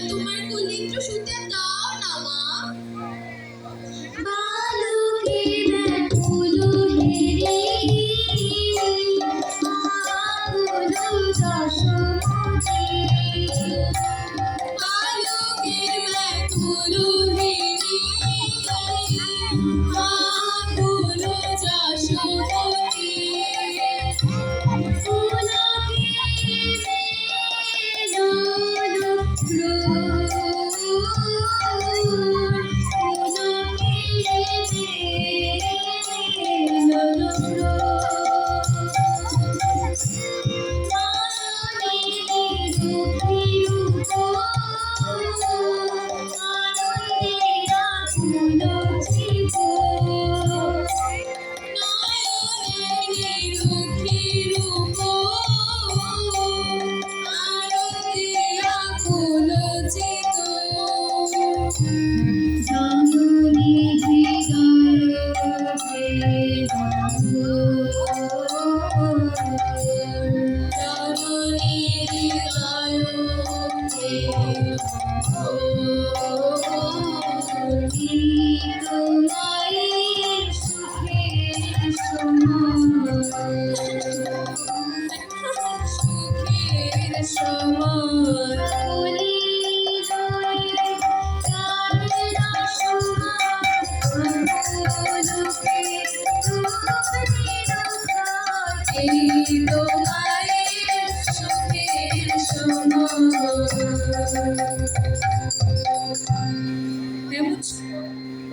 তোমার কোলে একটু শুতে দাও না মা।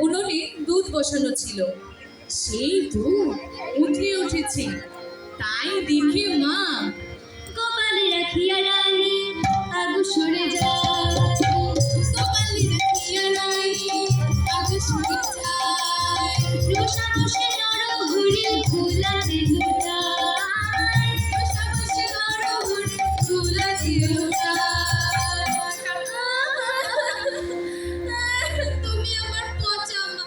উনুনে দুধ বসানো ছিল, সেই দুধ উঠে উঠেছে। তাই দেখে মা কপালে রাখিয়া রানী আগু সরে যায়, কপালে রাখিয়া রানী আগু সরে যায়, রোষা বসে নর ঘুরি ফুলাতে লুটায়, রোষা বসে নর ঘুরি ফুলাতে লুটায়। তুমি আমার পচা মা,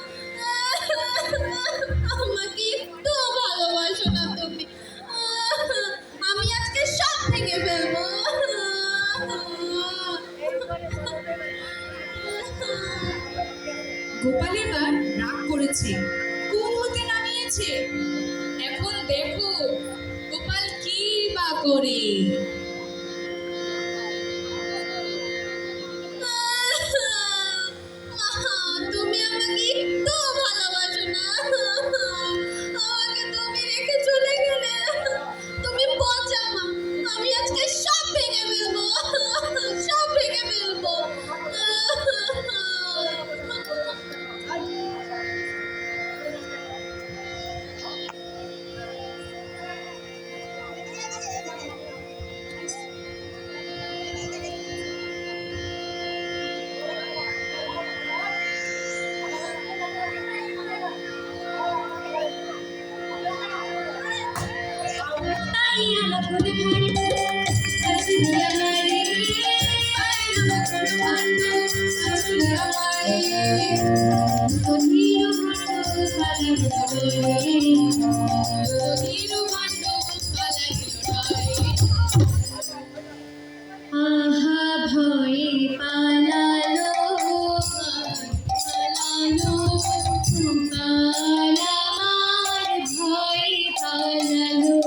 আমাকে একটু ভালোবাসো না তুমি। আমি আজকে সব ভেঙে ফেলবো। গোপাল এবার রাগ করেছে, কোন হতে নামিয়েছে। এখন দেখো গোপাল কি বা করে। তুমি আমাকে একটু ভালোবাসো না, আমাকে তুমি রেখে চলে গেলে। তুমি পচা মা, আমি আজকে সব ভেঙে ফেলবো, সব ভেঙে ফেলবো। তাই আমাকে ধরে আসিয়া মারি, কহিল ভালো আহা ভয়ে পালালো, গোপাল আমার ভয়ে পালালো।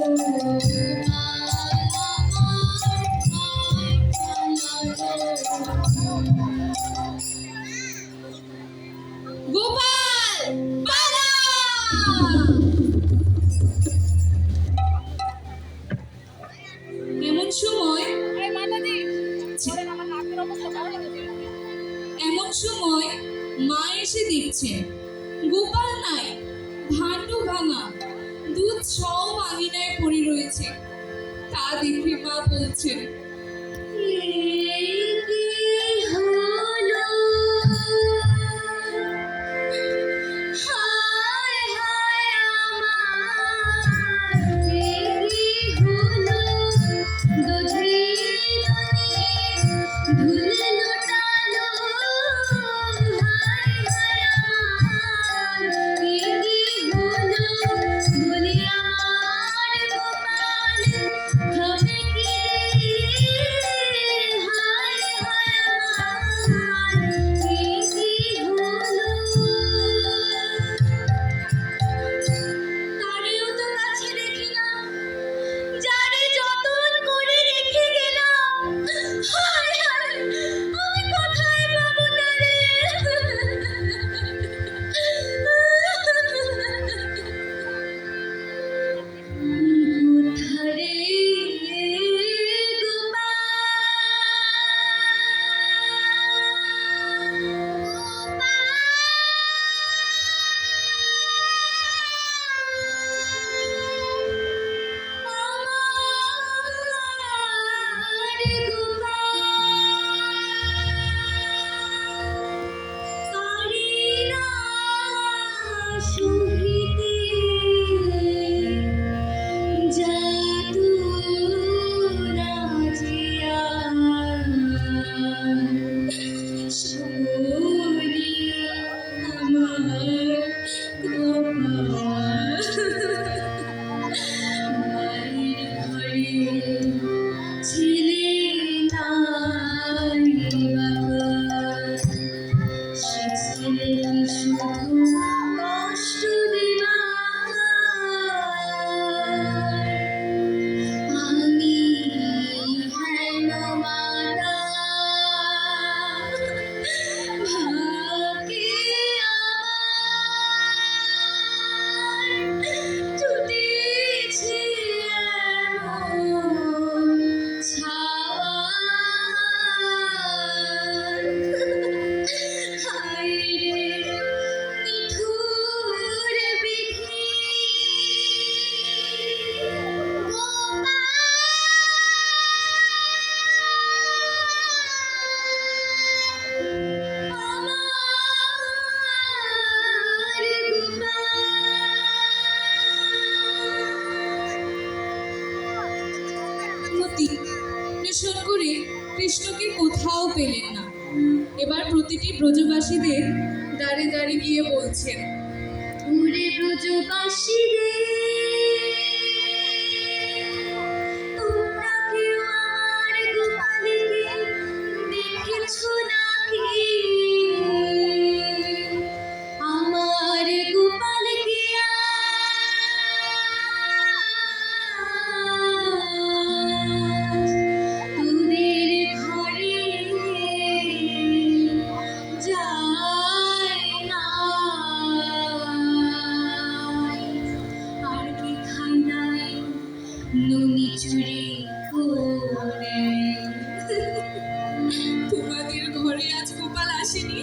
গোপাল পালা! এমন সময় মা এসে দেখছে গোপাল নাই, ভাণ্ডু ভাঙা, দুধ সব আঙিনায় পড়ে রয়েছে। তা দেখে মা বলছেন, বলি আমার গোপাল হায় হায়, আমি কোথায় পাবো তারে? কোথারে কষ্ট দিবা আমি হেন মাতা ভাগ্যে আমার জুটেছে এমন ছাওয়া হায়রে নিঠুর বিধি মতি নেশন করে কৃষ্ণকে কোথাও পেলেন না। এবার প্রতিটি ব্রজবাসীদের দাঁড়ে দাঁড়ে গিয়ে বলছেন, ওরে ব্রজবাসী রে তোমরা কেউ আমার গোপালকে দেখেছো নাকি? আমার গোপালকে আজ তোদের ঘরে যায় না। আর কি খাই নাই নুনি চুরি করে তোমাদের ঘরে আজ গোপাল আসেনি?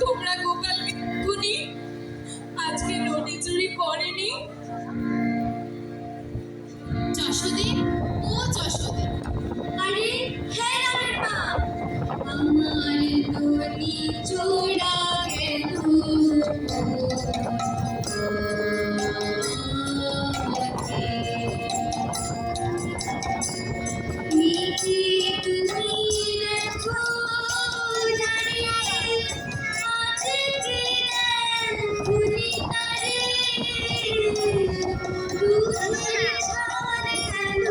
তোমরা গোপাল দেখুনি? আজকে নদী চুরি করেনি? যশোদে, ও যশোদে, আরে হ্যাঁ রামের মা আমার নুনি চোরা গেল নিধি তুমি দেখো দাঁড়িয়ে আছে কি দেখুনি তারে দুধের ছান গেল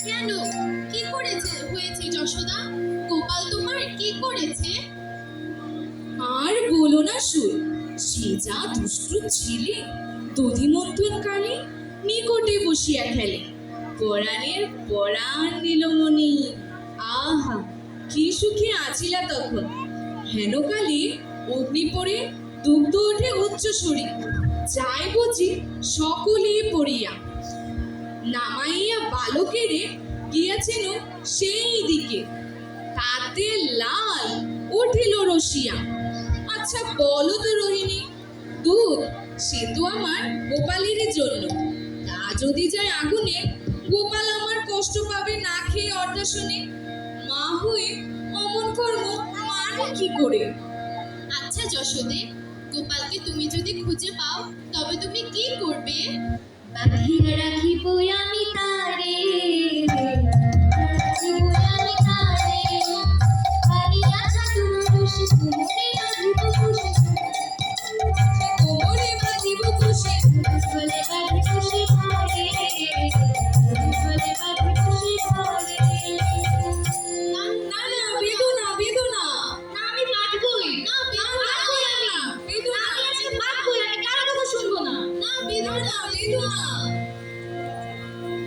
কেন, কি হয়েছে যশোদা? গোপাল তোমার কি করেছে? আর বলো না সুর, সে যা দুষ্টু ছিলে, দধিমন্থন কালে নিকটে বসিয়া খেলে, পরাণের পরাণ নীলমণি। আহা, কি সুখে আছিলা তখন। হেনকালে অগ্নি পড়ে দুগ্ধ ওঠে উচ্চ সরি, যাই বুঝি সকলেই পড়িয়া নামাইয়া বালকেরে গিয়াছেন সেই দিকে, তাতে লাল উঠিল রসিয়া। আচ্ছা বলো তো রোহিণী, দুধ সে তো আমার গোপালেরই জন্য, তা যদি যায় আগুনে, গোপাল আমার কষ্ট পাবে না খেয়ে অর্ধাসনে। মা হয়ে অমন কর্ম মানে কি করে? আচ্ছা যশোদে, গোপালকে তুমি যদি খুঁজে পাও তবে তুমি কি করবে? বাঁধিয়া রাখিব আমি তারে, রাখিব আমি তারে, বাড়িয়া ছাতুর খুশি কুমুরে বাঁধিব খুশি, কোমরে বাঁধিব খুশি, বলে বাঁধি খুশি ঘরে, বলে বাঁধি খুশি ঘরে। না না বেদো না, বেদো না, না আমি বাঁধবই, না বাঁধবই আমি, বেদো না, আমি আজকে বাঁধবই, আমি কারো কথা শুনবো না। না বেদো না, বেদো না,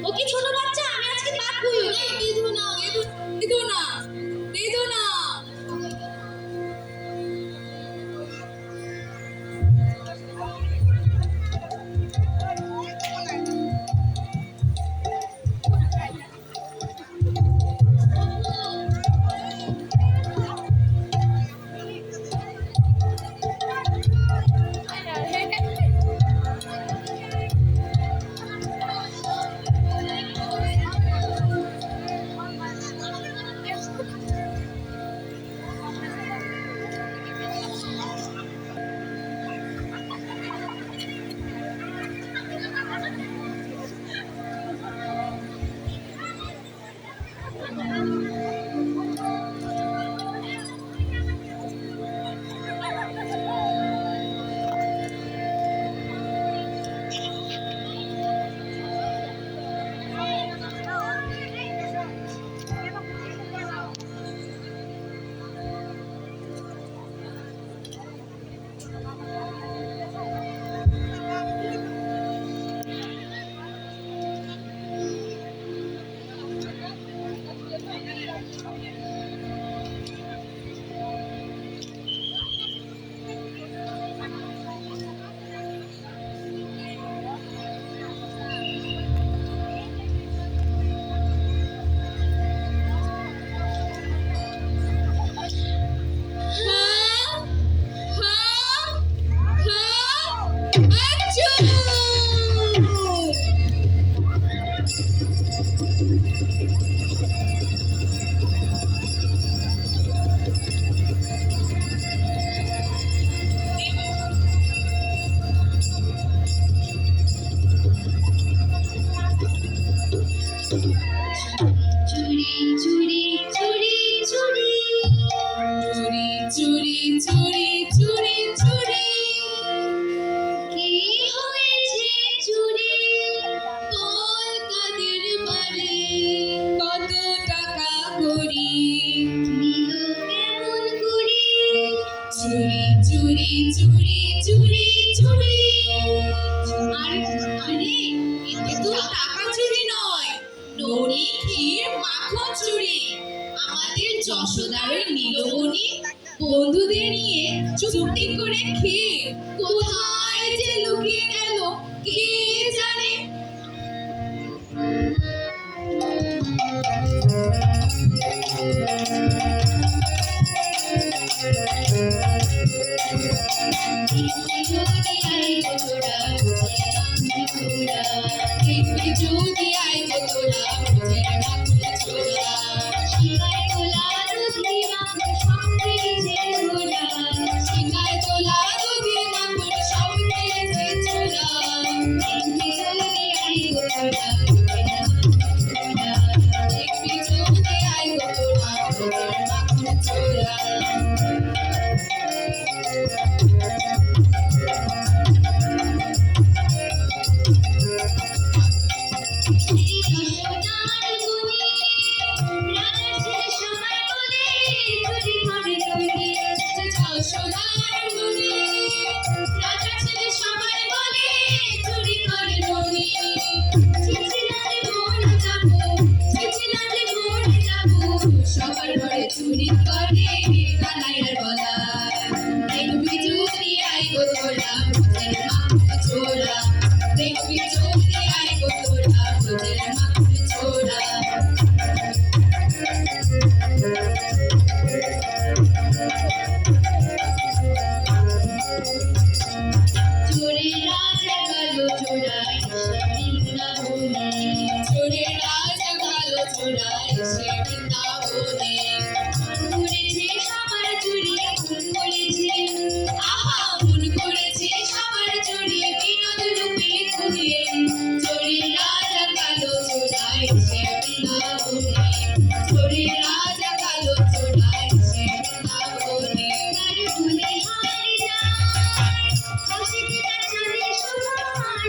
ও কি ছোট বাচ্চা, আমি আজকে বাঁধবই। বেদো না, বেদো না, বেদো না। চুরি চুরি চুরি চুরি, চুরি চুরি চুরি চুরি চুরি, কি হয়েছে চুরি? বল কাদের বাড়ি, কত টাকা করি, নিল কেমন করি? চুরি চুরি চুরি চুরি চুরি। আরে এতে তো টাকা চুরি নয়, ননি ক্ষীর মাখন চুরি। আমাদের যশোদার নীলমণি বন্ধুদের নিয়ে চুপটি করে খেয়ে কোথায় যে লুকিয়ে গেল কে জানে। যদি আইব তোরা, আমি তোরা, দেখবি যদি আইব তোরা, বুঝে রাখলে ছোড়া। শিকায় তোলা দুধি মাংস সঙ্গে যে ঘোড়া, শিকায় তোলা দুধি মাখন সব খেয়েছে ছোড়া। দেখবি যদি আইব তোরা, দেখবি যদি আইব তোরা, বুঝে রাখলে ছোড়া। যশোদার গুণী, রাজার ছেলে সবাই বলে চুরি করে ননি। যশোদার গুণী, রাজার ছেলে সবাই বলে চুরি করে ননি। চিচিলাতে মরে যাবো, চিচিলাতে মরে যাবো, সবার ঘরে চুরি করে কানাইয়ের গলায়। দেখবি যদি আইব তোরা, বুঝের মাখন ছোড়া। দেখবি যদি আইব তোরা, বুঝের মাখন ছোড়া। চোরের রাজা কালো চোরাই বৃন্দাবনে চোরের রাজা কালো চোরাই সে বৃন্দাবনে করেছে সবার চুরি খুন করেছে আহা মন করেছে সবার চুরি বিনোদ রূপে খুঁজে চোরের রাজা কালো চোরাই সে বৃন্দাবনে চোরের রাজা কালো চোরাই সে বৃন্দাবনে তার ভুলে হারিয়ে যায় হাসিতে তার চাঁদের সবার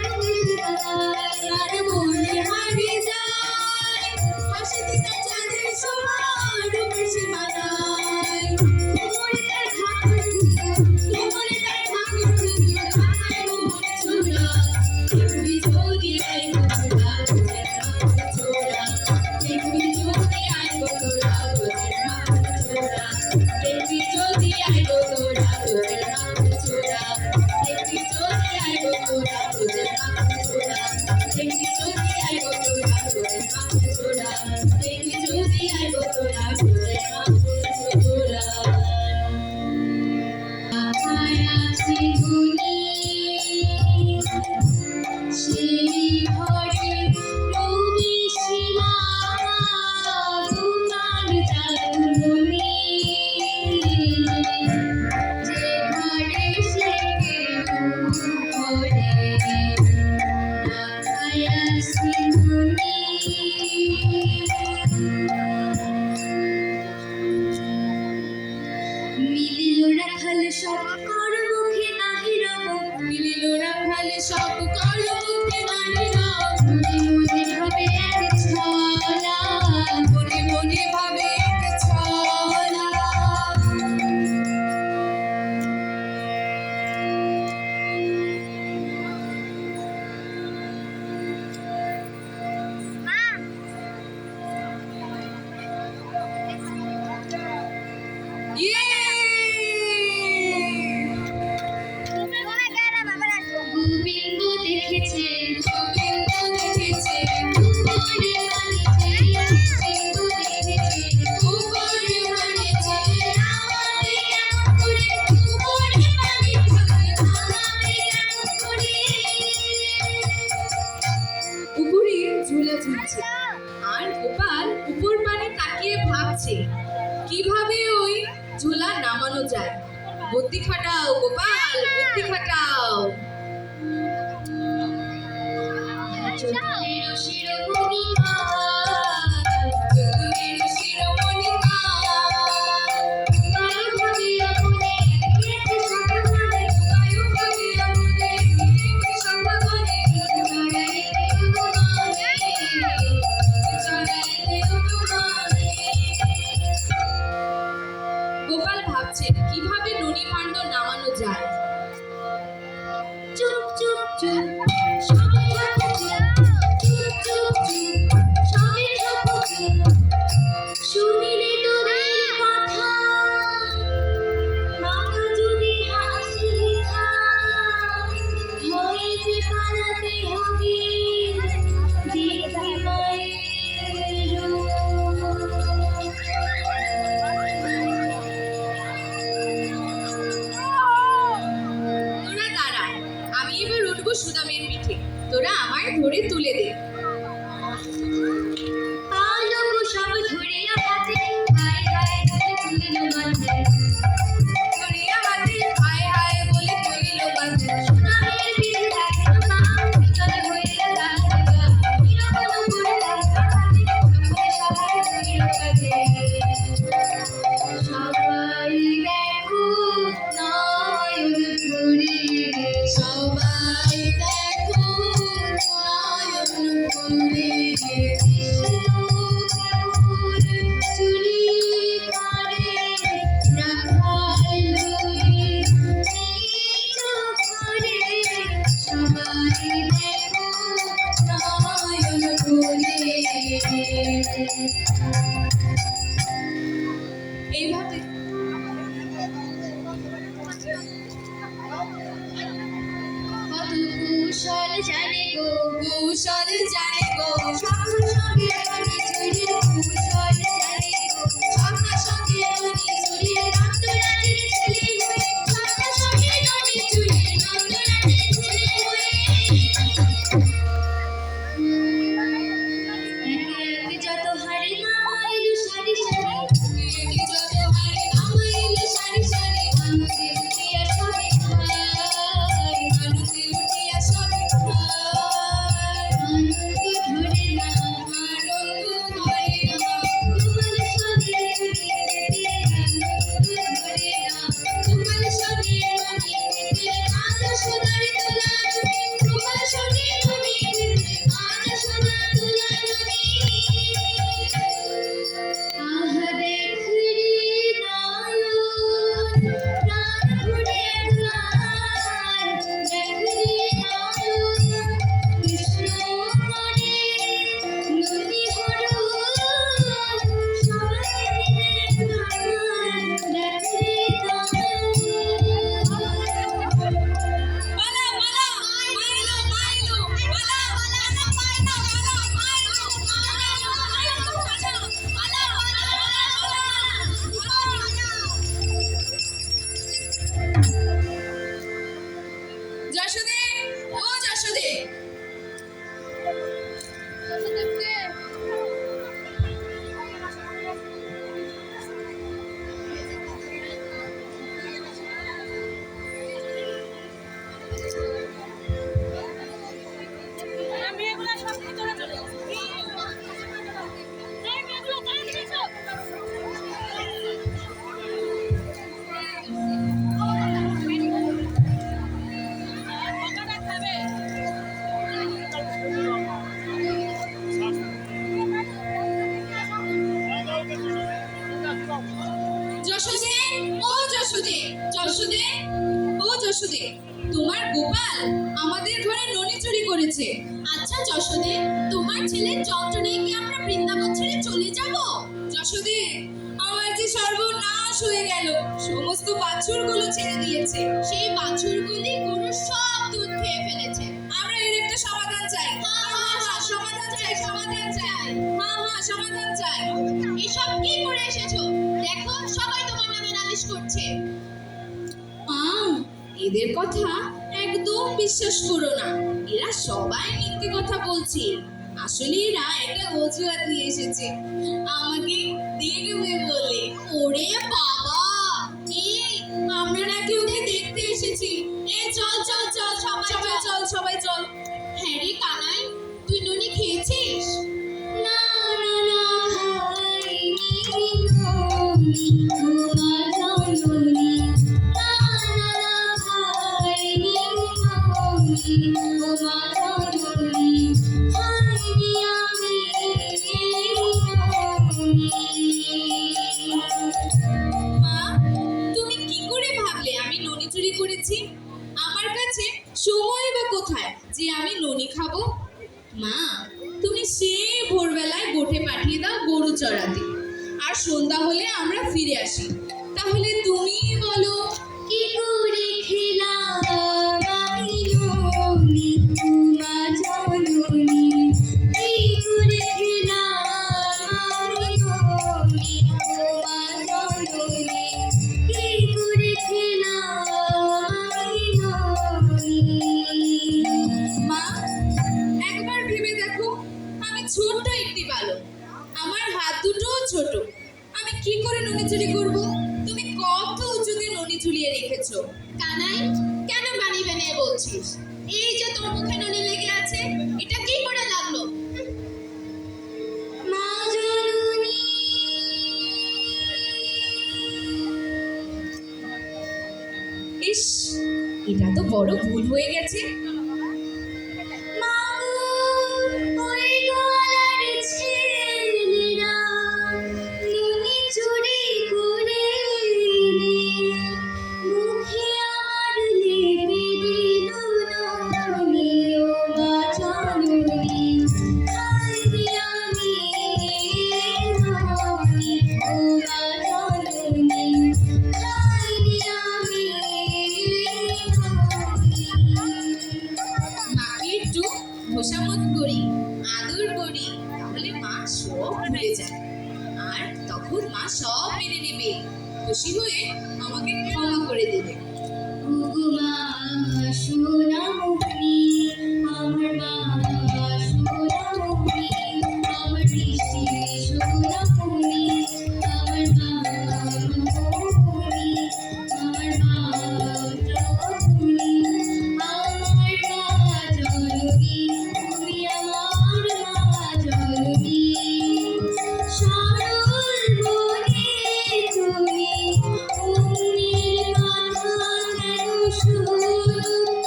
তার মনে হারিয়ে যায় হাসিতে তার চাঁদের সবার রূপসী মানায় কোমরে তার ঘাম কোমরে তার ভাঙা ঢুকলো মাথায় মোহর ছোড়া দেখবি যদি আই তোরা তোদের মাথা ছোড়া দেখবি যদি আই তোরা তোদের মাথা ছোড়া দেখবি যদি আই তোরা তোদের মাথা ছোড়া দেখবি যদি আই তোরা তোদের মাথা ছোড়া দেখবি যদি আই তোরা তোদের মাথা ছোড়া দেখবি যদি আই তোরা তোদের মাথা ছোড়া আয়াসি গুনি সেই ঘরে রবি শিলা তোমার জাদুমণি যে ঘরে সে ঘরে আয়াসি গুনি মিলিল রাখাল সব কর মুখে নাহি রব মিলিল রাখালে সব কালো মুখে নাহি রব মনে মনে ভাবে এক ছলা মনে মনে ভাবে এক ছলা গোবিন্দ দেখেছে গোবিন্দ দেখেছে উপরে মানিছে গোবিন্দ দেখেছে উপরে মানেছে আমাকে এমন করে উপরে মানিছে আমাকে এমন করে উপরে ঝুলে ঝুলছে আর গোপাল উপর পানে তাকিয়ে ভাবছে কিভাবে ওই ঝোলা নামানো যায় বুদ্ধি খাটাও গোপাল বুদ্ধি খাটাও চোখের শিরোমণি চতুরের শিরোমণি কালো ভাবিয়া মনে এক সকালে বায়ু ভাবিয়া মনে একটি সভা করে চড়াইতে অনুমানে চড়াইতে অনুমানে গোপাল ভাবছে কিভাবে ননিভাণ্ড নামানো যায় চুপ চুপ চুপ সবাই থাকো চুপ চুপ চুপ চুপ যশোদে, যশোদে, ও যশোদে, তোমার গোপাল আমাদের ঘরে ননি চুরি করেছে। আচ্ছা যশোদে, তোমার ছেলের যন্ত্র নিয়ে কি আমরা বৃন্দাবন ছেড়ে চলে যাব? যশোদে, আমার যে সর্বনাশ হয়ে গেল, সমস্ত বাছুরগুলো ছেড়ে দিয়েছে। সেই বাছুরগুলি গরুর সব দুধ খেয়ে ফেলেছে। আমরা এর একটা সমাধান চাই। সমাধান চাই, সমাধান চাই, সমাধান চাই। এসব কি করে এসেছো? দেখো সবাই তোমার নামে নালিশ করছে। এদের কথা একদম বিশ্বাস করো না, এরা সবাই মিথ্যে কথা বলছে। আসলে এরা একটা অজুহাত নিয়ে এসেছে আমাকে দেখবে বলে। ওরে বাবা, এই আমরা নাকি ওকে দেখতে এসেছি। চল চল চল সবাই চল, সবাই চল। হ্যাঁ রে কানাই, তুই ননি খেয়েছিস? না না না খাইনি ননি তোমার জননী, না না না খাইনি ননি তোমার জননী, খাইনি আমি ননি। মা, তুমি কি করে ভাবলে আমি ননি চুরি করেছি? আমার কাছে সময় বা কোথায় যে আমি ননি খাবো? মা, তুমি সেই ভোরবেলায় গোঠে পাঠিয়ে দাও গরু চড়াতে, আর সন্ধ্যা হলে আমরা ফিরে আসি। তাহলে তুমি বলো, কি করে খেলাম আমি ননি তোমার জননী, কি করে খেলাম আমি ননি তোমার জননী, কি করে খেলাম আমি ননি। মা, একবার ভেবে দেখো, আমি ছোট্ট একটি বালক, আমার হাত দুটোও ছোট, আমি কি করে ননি চুরি করব? তুমি কত উঁচুতে ননি ঝুলিয়ে রেখেছো। কানাই, কেন বানিয়ে বানিয়ে বলছিস? এই যে তোর মুখে ননি লেগে আছে, এটা কি করে লাগলো? মা জননী, ইস, এটা তো বড় ভুল হয়ে গেছে। মা গো, ওই গলার ছেলেরা ননি চুরি করে এনে মুখে আমার লেপে দিল ননি ও মা জননী, খাইনি আমি ননি ও মা জননী, খাইনি আমি ননি। মাকে একটু ঘোষামত করি, আদর করি, তাহলে মা সব ভুলে যায়, আর তখন মা সব মেনে নেবে, খুশি হয়ে আমাকে ক্ষমা করে দেবে। ওগো মা সোনামণি, আমার মা সোনামণি, আমার বৃষ্টি সোনামণি, আমার মা মণি, আমার মা জননী, আমার মা জননী, তুমি আমার মা জননী। সরল মনে তুমি অন্যের কথা কেন শোনো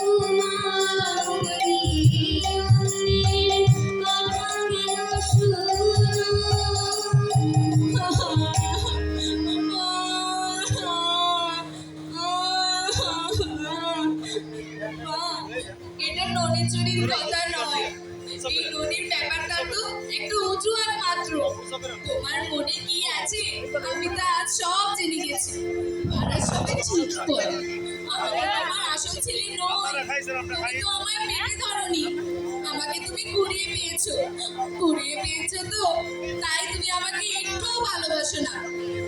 তোমার মনি, অন্যের কথা কেন এটা ননি চুরির কথা নয়, এই ননির ব্যাপারটা তো একটু অজুহাত মাত্র। তোমার মনে কি আছে আমি তা আজ সব জেনে গেছি। পাড়ার সবাই ঠিক করে আমি তোমার আসল ছেলে নই। তুমি তো আমায় পেটে ধরনি, আমাকে তুমি কুড়িয়ে পেয়েছো। কুড়িয়ে পেয়েছো তো তাই তুমি আমাকে একটুও ভালোবাসো না।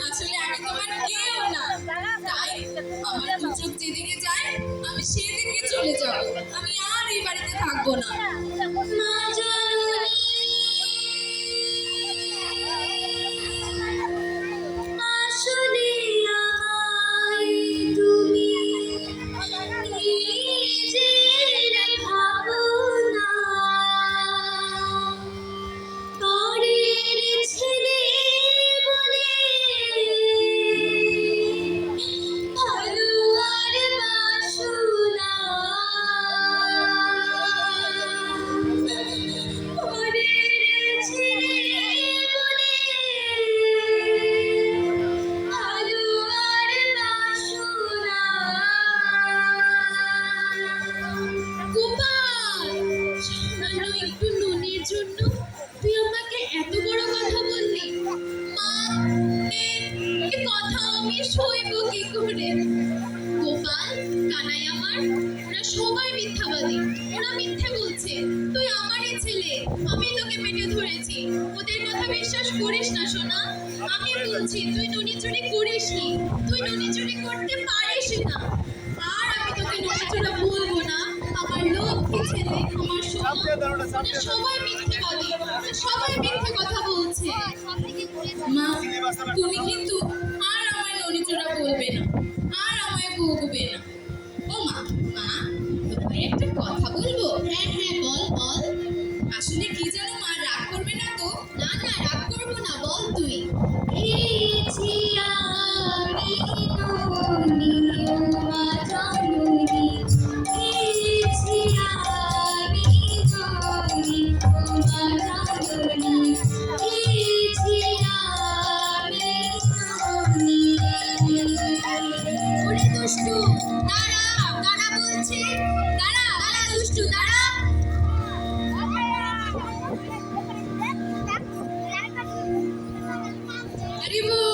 আসলে আমি তোমার কেউ না, তাই আমার দু চোখ যেদিকে যায় আমি সেদিকে চলে যাব। আমি আর এই বাড়িতে থাকবো না। মা জননী, আসলে আমায় তুমি নিজের ভাবনা, পরের ছেলে বলে ভালো আর বাসো না। এ কথা আমি সইব কি করে? গোপাল, কানাই আমার, ওরা সবাই মিথ্যাবাদী। ওরা মিথ্যে বলছে। তুই আমারই ছেলে, আমি তোকে পেটে ধরেছি। ওদের কথা বিশ্বাস করিস না সোনা। আমি বলছি তুই নুনি চুরি করিসনি, তুই নুনি চুরি করতে পারিস না। আর আমি তোকে নুনি চুরা বলবো না। আমার লক্ষ্মী ছেলে, আমার সোনা। ওরা সবাই মিথ্যেবাদী, ওরা সবাই মিথ্যে কথা বলছে। মা, তুমি কিন্তু আর আমায় ননিচোরা বলবে না, আর আমায় বকবে না। ও মা, মা, তোমায় একটা কথা বলবো? হ্যাঁ হ্যাঁ, বল বল। আসলে কি জানো মা, রাগ করবে না তো? না না, রাগ করবো না, বল তুই। খেয়েছি আমি ননি মা জননী, খেয়েছি আমি ননি মা জননী, খেয়েছি আমি ননি। ওরে দুষ্টু, দাঁড়া দাঁড়া বলছি, দাঁড়া দাঁড়া দুষ্টু, দাঁড়া। আরে বউ,